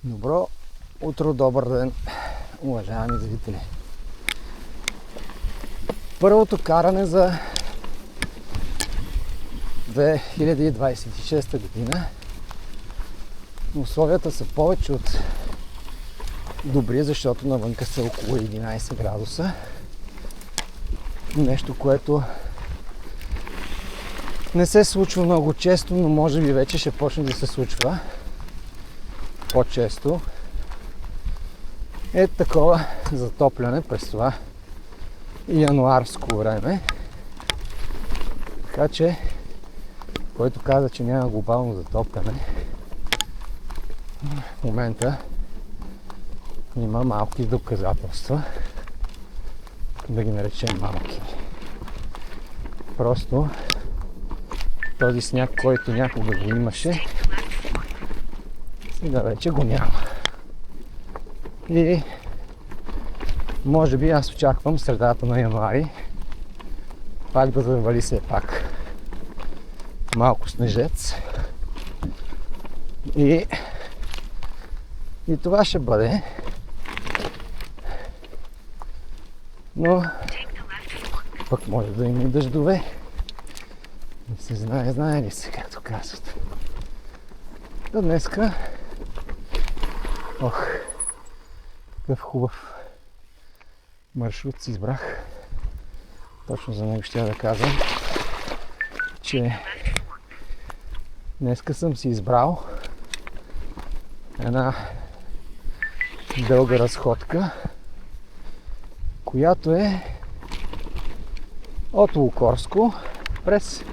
Добро утро, добър ден, уважаеми зрители! Първото каране за 2026 година. Условията са повече от добри, защото навънка са около 11 градуса. Нещо, което не се случва много често, но може би вече ще почне да се случва по-често. Е такова затопляне през това януарско време. Така че, който каза, че няма глобално затопляне, в момента има малки доказателства, да ги наречем малки. Просто този сняг, който някога го имаше, сега вече го няма. И може би аз очаквам средата на януари пак да завали все пак малко снежец. И това ще бъде. Но пък може да има и дъждове. Не се знае ли се, както казват. До днеска какъв хубав маршрут си избрах. Точно за него ще да казвам, че днеска съм си избрал една дълга разходка, която е от Лукорско през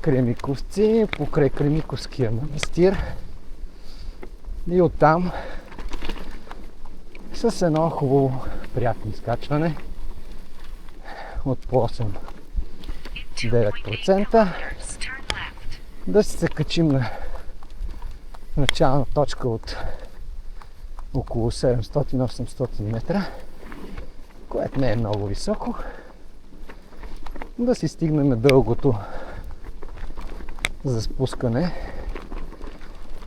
Кремиковци, покрай Кремиковския манастир и оттам с едно хубаво приятно изкачване от по 8-9% да се качим на начална точка от около 700-800 метра, което не е много високо, да си стигнем дългото за спускане,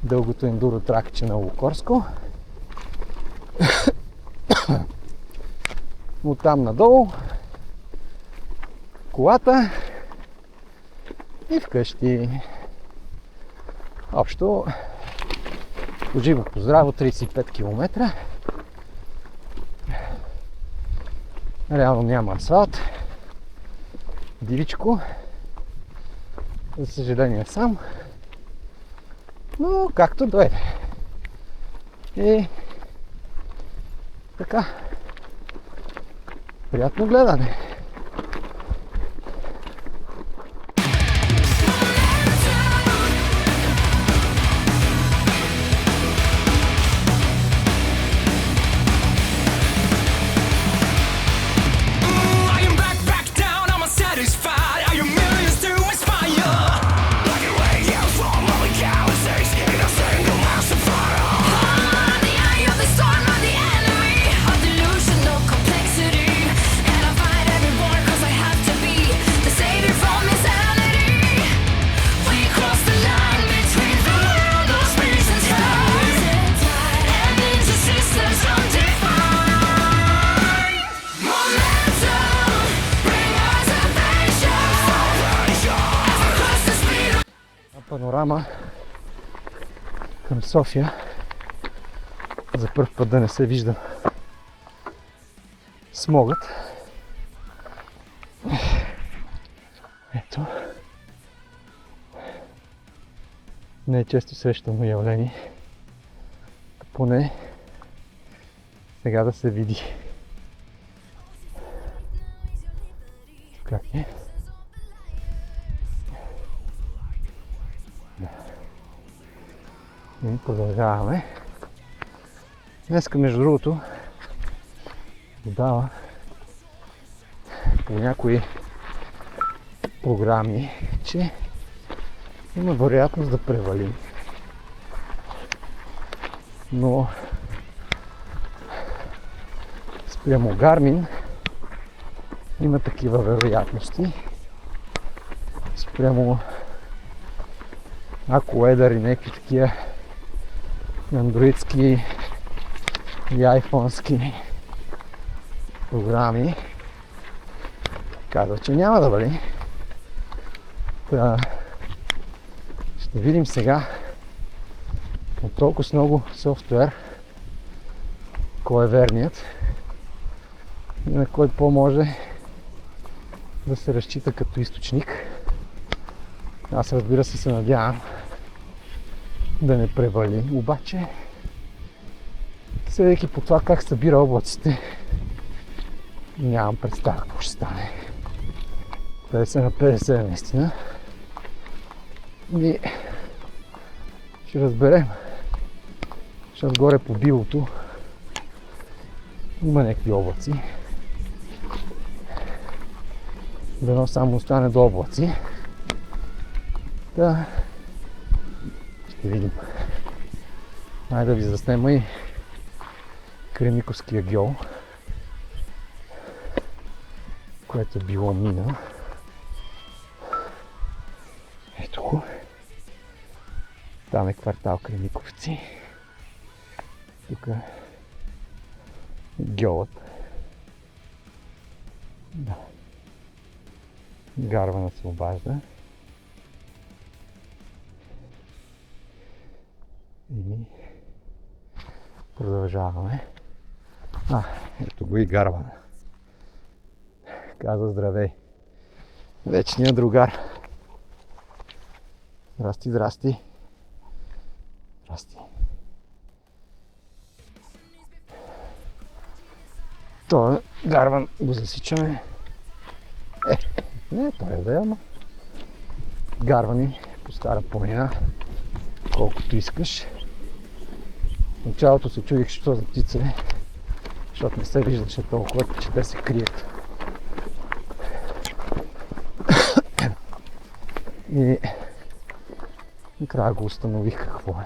дългото ендуро тракче на Лукорско. Оттам надолу колата и вкъщи. Общо поживо поздраво 35 км. Реално няма асфалт. Дивичко. За съжаление сам. Но както дойде. И така. Приятно гледане! Панорама към София. За първ път да не се виждам смогът. Ето. Не е често срещано явление. Поне сега да се види. Как е? И продължаваме. Днеска, между другото, дава по някои програми, че има вероятност да превалим. Но спрямо Гармин има такива вероятности. Спрямо AccuWeather и някакви такива андроидски и айфонски програми, казва, че няма да вали. Ще видим сега от толкова с много софтуер кой е верният и на кой по-може да се разчита като източник. Аз, разбира се надявам да не превали, обаче съдейки по това как събира облаците, нямам представа какво ще стане. 50 на 50 наистина. И ще разберем, защото горе по билото има някакви облаци. Дано само остане до облаци. Да, ще видим. Айде да ви заснема и Кремиковския гьол, което е било мина. Ето го. Там е квартал Кремиковци. Тук е гьолът. Да. Гарвана се обажда. И продължаваме. Ето го и Гарвана. Каза здравей. Вечният другар. Здрасти, здрасти. Здрасти. Това Гарван го засичаме. Не, той е да, ама гарвани по стара планина, колкото искаш. В началото се чудих, що за птица е, защото не се виждаше толкова, че те се крият. И накрая го установих какво е.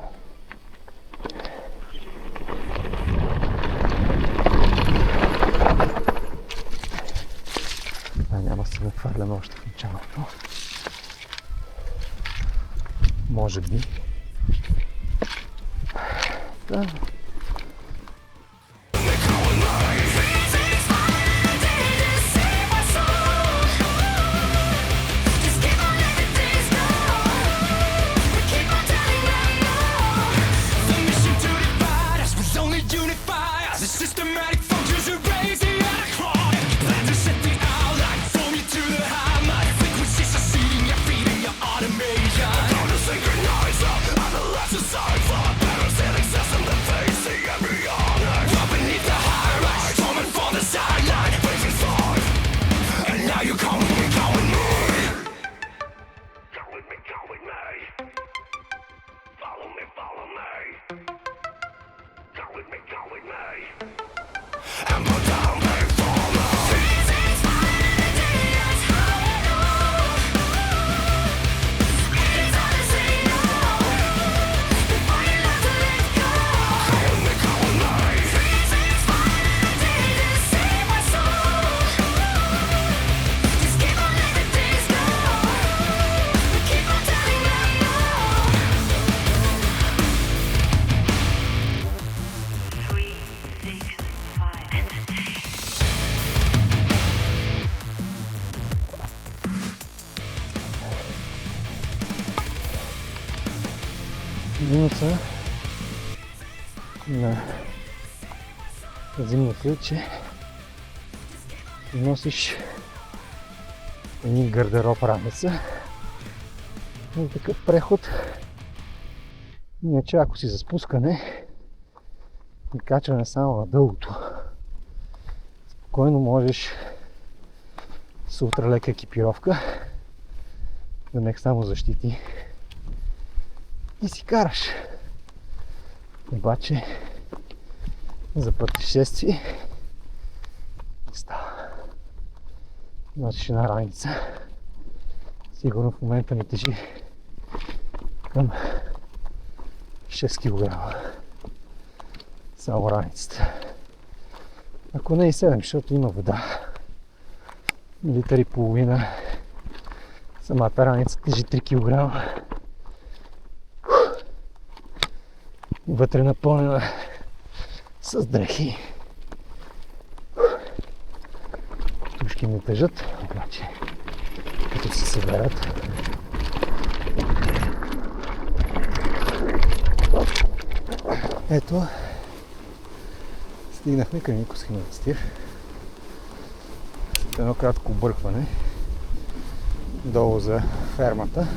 Няма да се нахвърляме още в началото. Може би. Да. Минуса на зимното е, че носиш един гардероб рамеца и такъв преход. Иначе ако си за спускане и качване само на дългото, спокойно можеш с ултралека екипировка да не само защити и си караш. Обаче за пътешествие не става. Значи една раница сигурно в момента ми тежи към 6 кг. Само раницата. Ако не и 7, защото има вода. Литър и половина. Самата раница тежи 3 кг. Вътре напълнена с дрехи. Тушки ми тежат, обаче като се съберат. Ето, стигнахме към Николски манастир. След едно кратко объркване долу за фермата.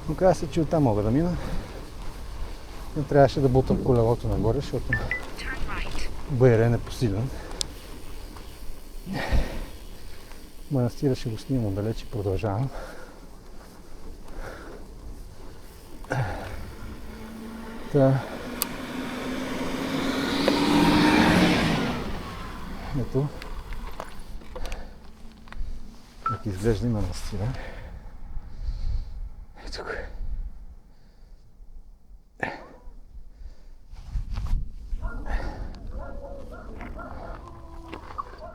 Но каза се, че оттам мога да мина. Не трябваше да бутам колелото нагоре, защото БР е непосилен. Манастира ще го снимам далеч и продължавам. Та... Ето как изглежда и манастира. Ето го.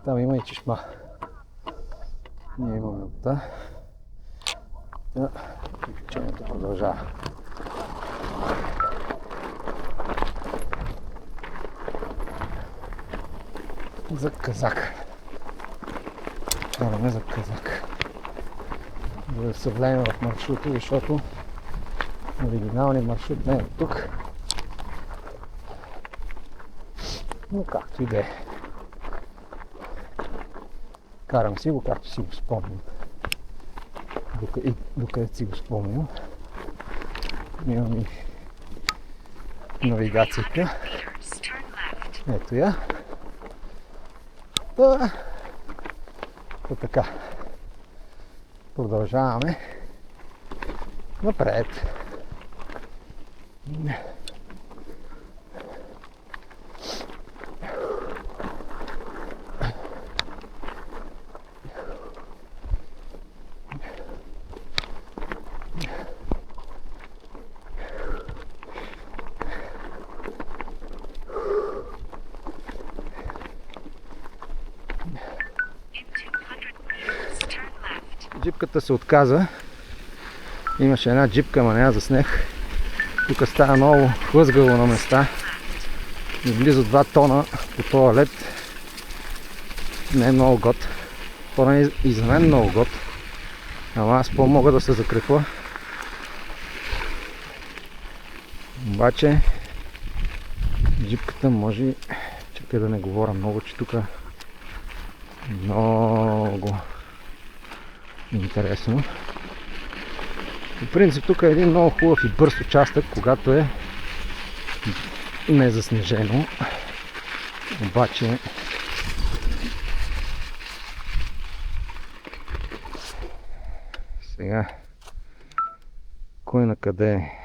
Там има и чешма. Ние имаме вода. Да, приключението продължава. За казак. Караме за казак. Да се влеем в маршрута, защото оригиналният маршрут не е тук. Но както и да е. Карам си го, както си го спомням. Докъде си го спомням. Имам и навигацията. Ето я. То така. Продължаваме напред. Джипката се отказа. Имаше една джипка, ама не я заснех. Тук става много хлъзгаво на места. И близо 2 тона по този лед. Не е много год. То не е и за мен много год. Ама аз по-мога да се закрепа. Обаче джипката може... Чакай да не говоря много, че тук много интересно. По принцип тук е един много хубав и бърз участък, когато е незаснежено. Обаче сега кой на къде е?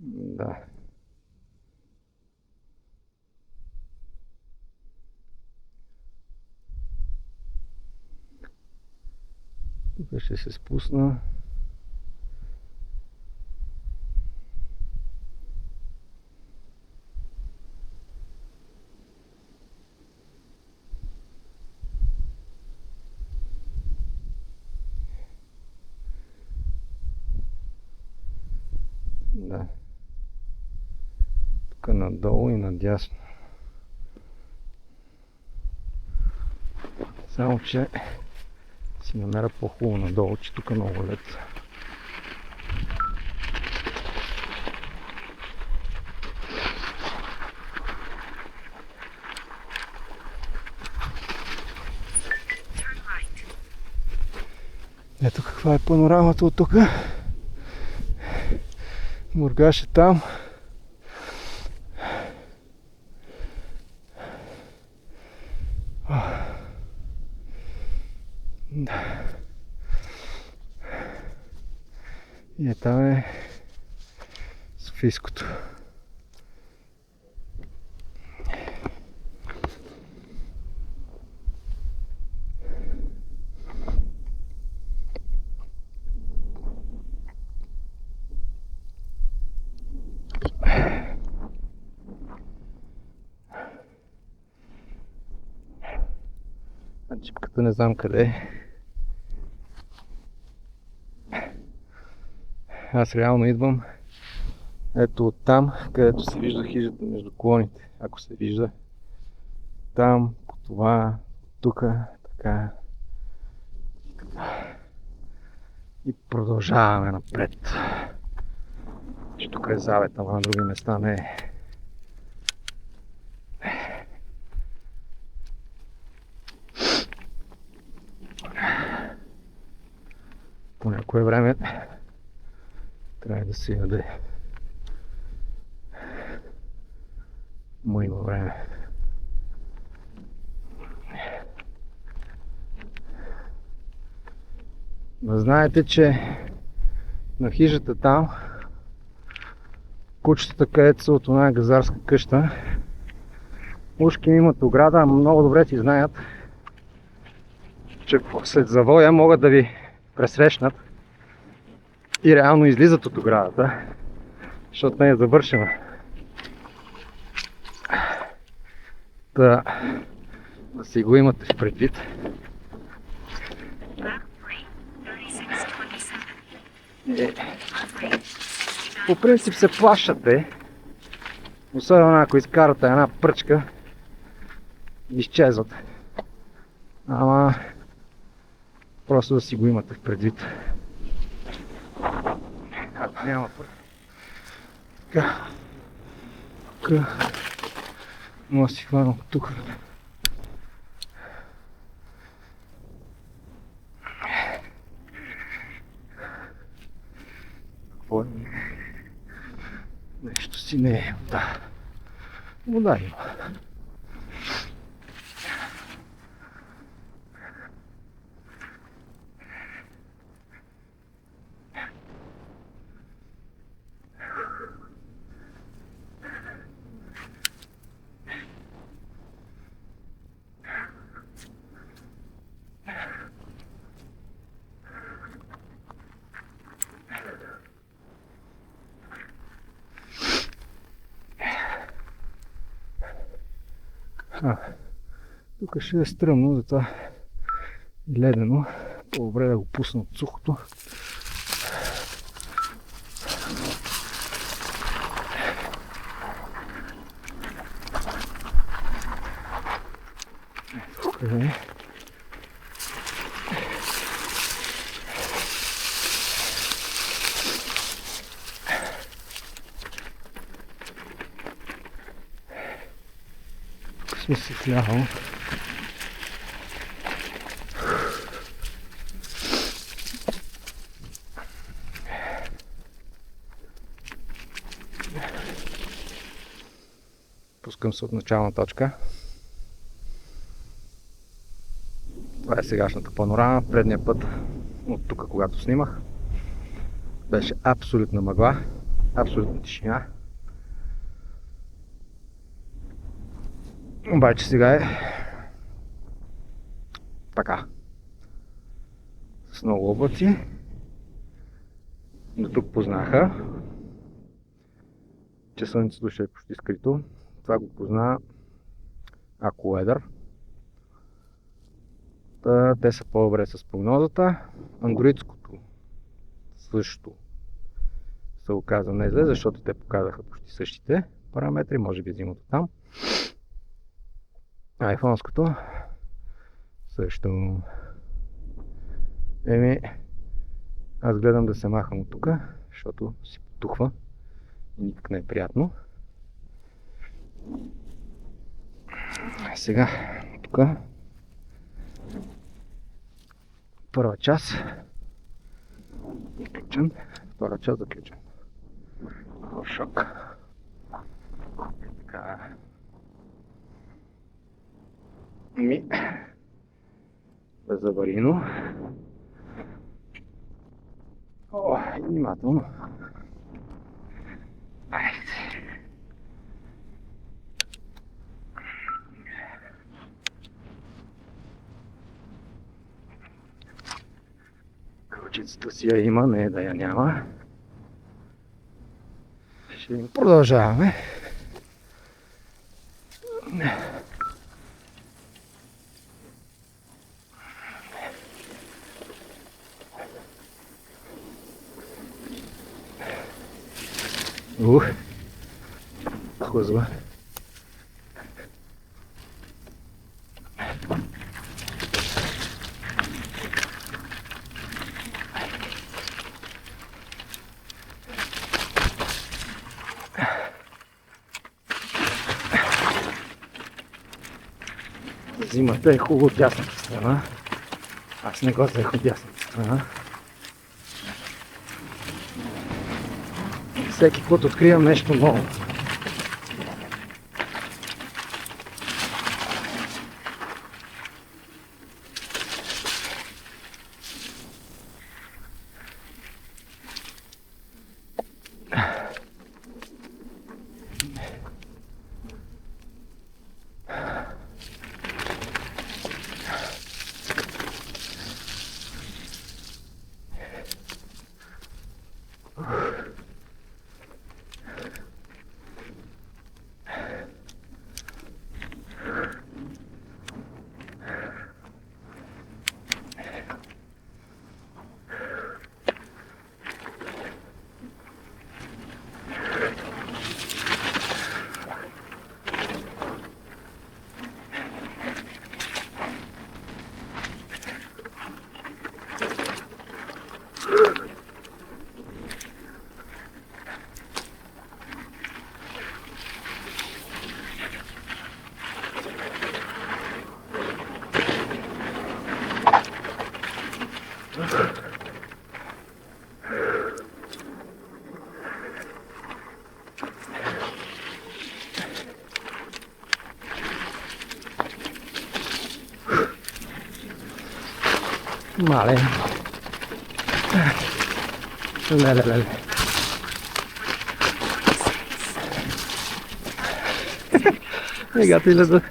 Да. Тук ще се спусна. Да. Тук надолу и надясно. Само че си намеря по-хубаво надолу, че тук е много лед. Ето каква е панорамата от тук. Мургаш е там. И там е Софийското. Чипката не знам къде е. Аз реално идвам ето оттам, където се вижда хижата между клоните. Ако се вижда там, по това, тук, така. И продължаваме напред. Че тук е завет, ама на други места не е. По някое време трябва да се яде. Ма има време. Но знаете, че на хижата там, кучетата, където са от оная газарска къща, ушки имат ограда, много добре ти знаят, че след завоя могат да ви пресрещнат и реално излизат от оградата, защото не е завършена. Да си го имате в предвид. По принцип се плашате, особено ако изкарате една пръчка, изчезват. Ама просто да си го имате в предвид. Ако няма пръчка, може да си хвана тук. Какво е? Нещо си не е вода. Вода има. Тук ще е стръмно, затова и ледено. По-добре да го пусна от сухото. Тук е. Тук сме се слягал. Пускам се от начална точка. Това е сегашната панорама. Предния път, от тук, когато снимах, беше абсолютна мъгла, абсолютна тишина. Обаче сега е така. С много облаци. До тук познаха, че слънцето ще е почти скрито. Това го позна AccuWeather. Те са по-добре с прогнозата. Андроидското също се оказа не зле, защото те показаха почти същите параметри, може би взимат от там. Айфонското също. Аз гледам да се махам от тук, защото си потухва и никак не е приятно. Сега тук първа част заключен, втора част заключен. Шок. Така. Безаварийно. О, внимателно. Айде. Кълчицата си я има, не да я няма. Ще продължаваме. Хлъзва. Зимата е хубаво от дясната страна. Аз не го взех от дясната страна. Всеки път откривам нещо ново. Male. Lele. Legato il lato.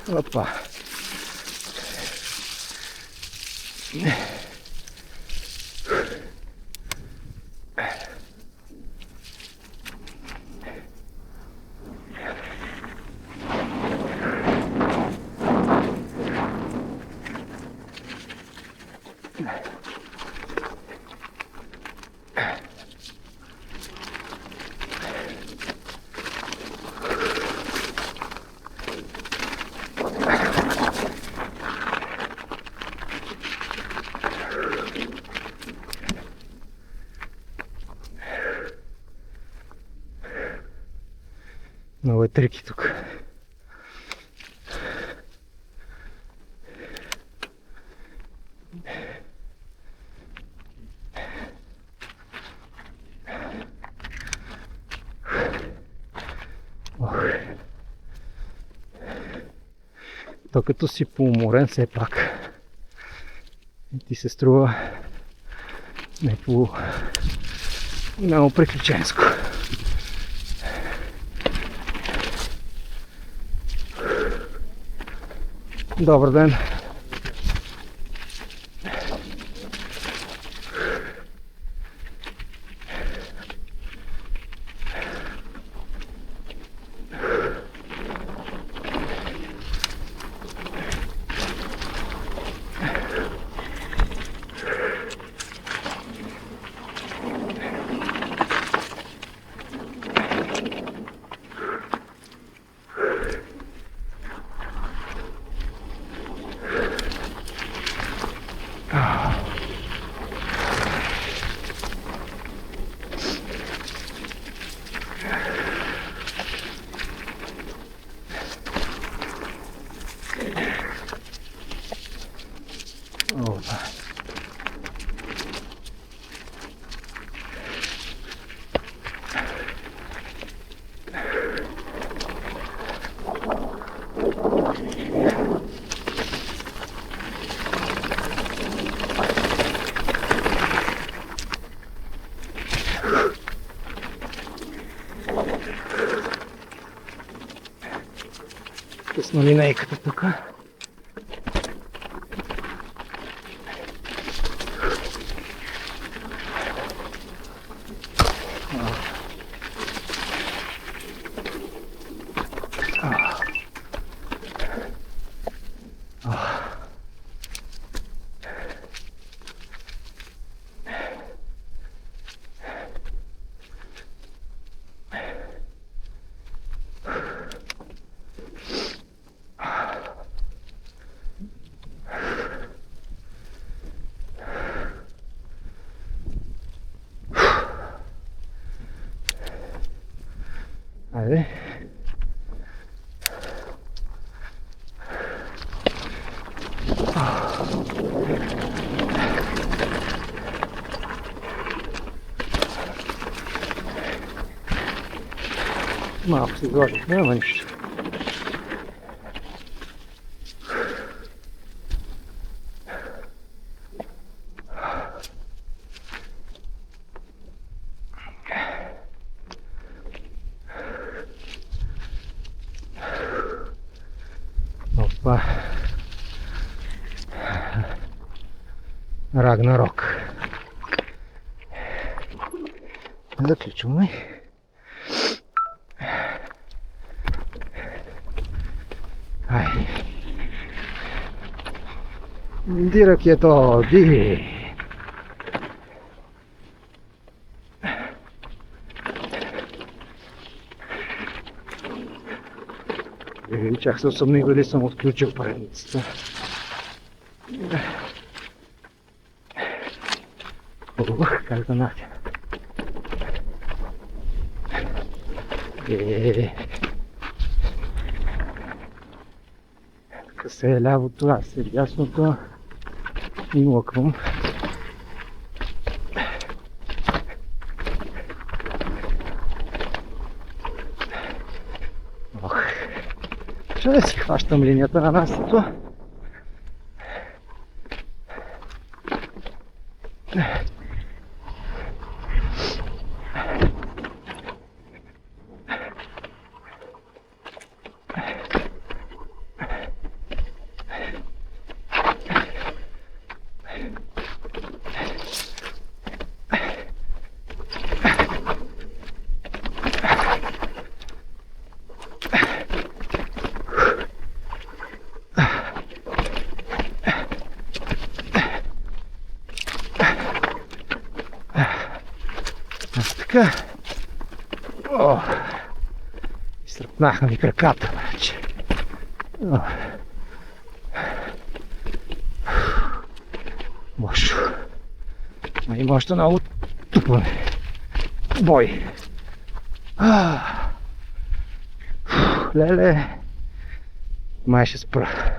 Опа. Много е трики тук. То като си поуморен все пак ти се струва много приключенско. Добър ден! теснолинейката тук. Айде. Малко се изложих, няма нищо. Опа. Рагнарок. Заключваме. Ай. Дирък е то, ди. Чак се усъмних дали съм отключил предницата. Ох, как да натя. Късе е лявото, аз е дясното и лъквам. Ох, ще да си хващам линията на настото. Така. О, изтръпнаха ми краката вече. Лошо. А има още много тупане. Бой. Леле. Май ще спра.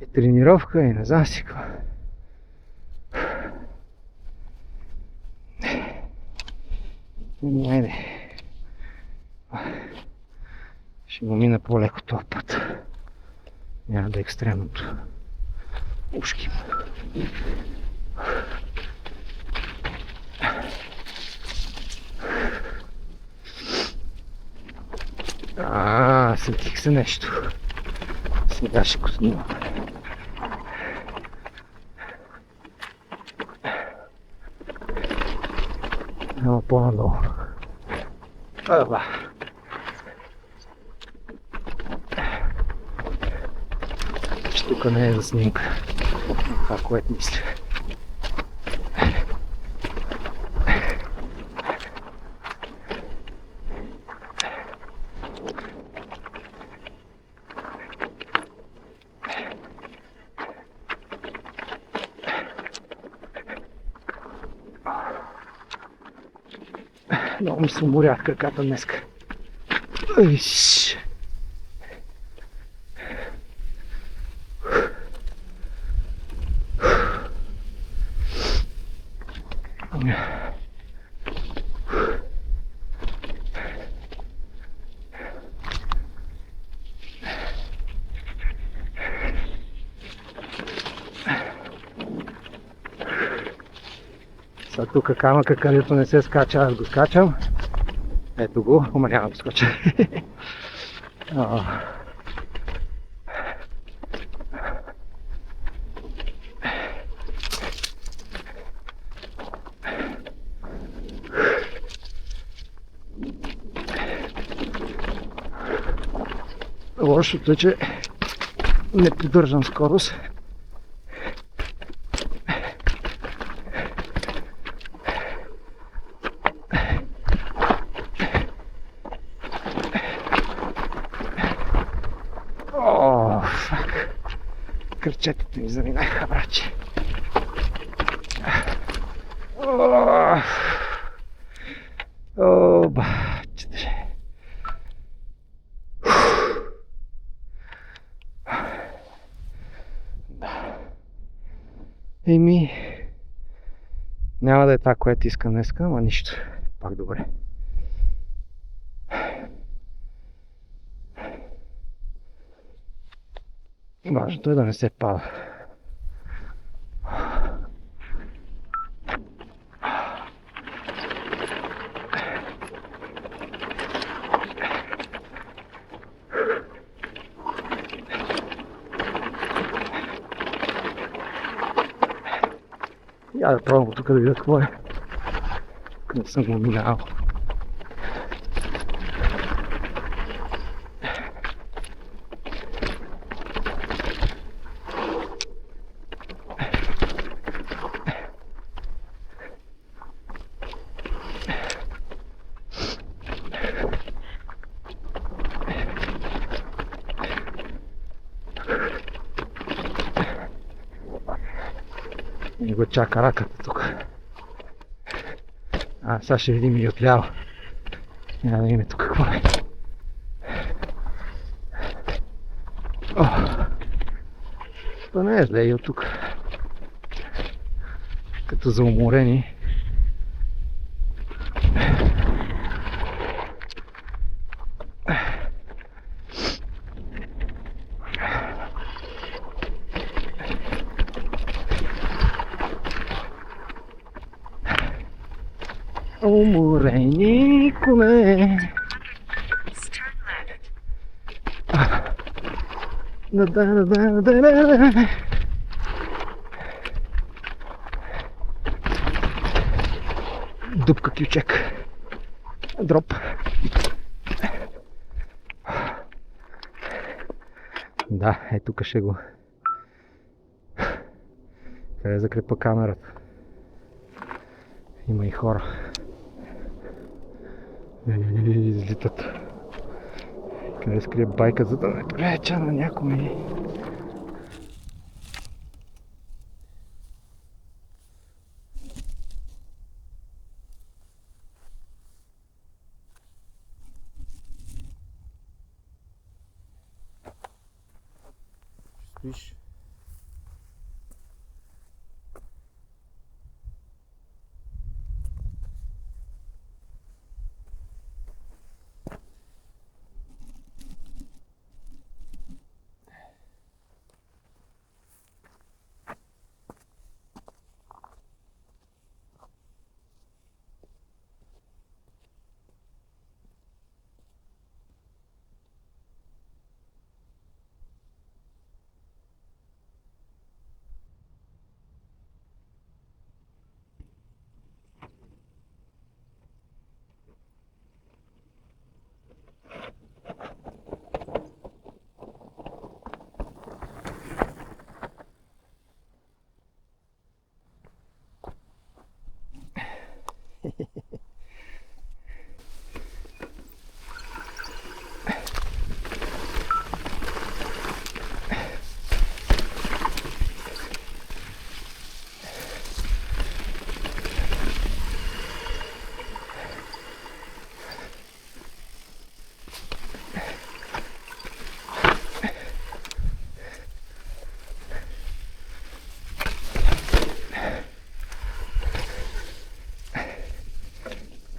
И тренировка и не знам си какво. Айде. Ще го мина по-леко този път. Няма да е екстремното. Ушки. Сетих се нещо. Сега ще го снимам. Ела по-надолу. Ела. Тук не е за снимка. Това, което мисля. Много ми се уморят краката днеска. Иш. Сега тук камъка, където не се скача, аз го скачам. Ето го, ама няма да скоча. Лошото е, че не поддържам скорост. Кръчетите ми заминаха, браче. Бачете. Да. Еми, няма да е това, което искам днеска, ама нищо. Пак добре. Важното е да не се пада. Я да пробвам тук да видя какво е. Тук не съм го минал. Не го чака раката тук. Сега ще видим и отляво. Няма да видим тук какво е. Това не е зле и от тук. Като за уморени. Уморени коне. Дупка кючек. Дроп. Да, е тук ще го. Къде закрепа камерата? Има и хора. Излитат. Къде скрие байка, за да не преча на някой. Стоиш.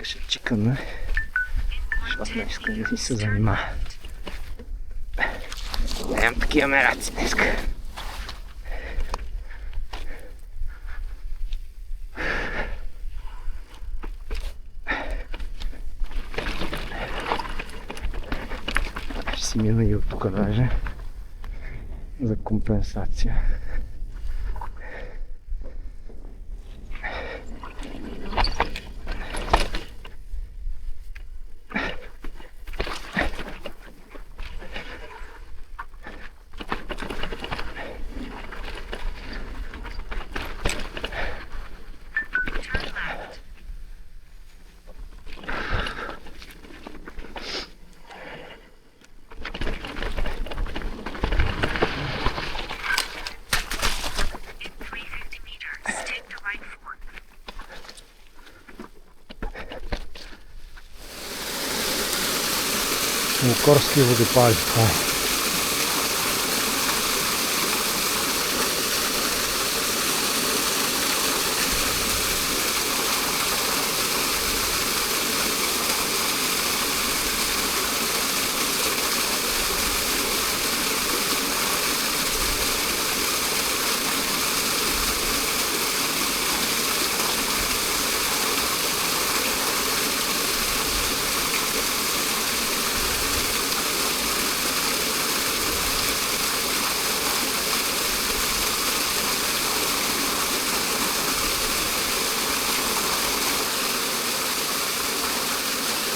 Ще чекаме, защото не искам да си се занимава. Нямам такива мераци днеска. си мина и от тук даже за компенсация. Лукорски водопади.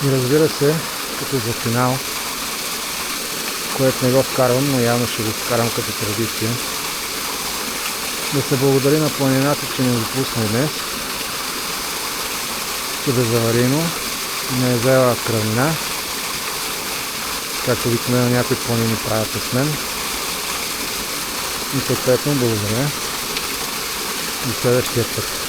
И разбира се, като за финал, което не го вкарвам, но явно ще го вкарам като традиция, да се благодари на планината, че ни допусна днес. Чудо-заваримо, не е взела кръвнина, както обикновено някои планини правят с мен. И съответно благодаря до следващия път.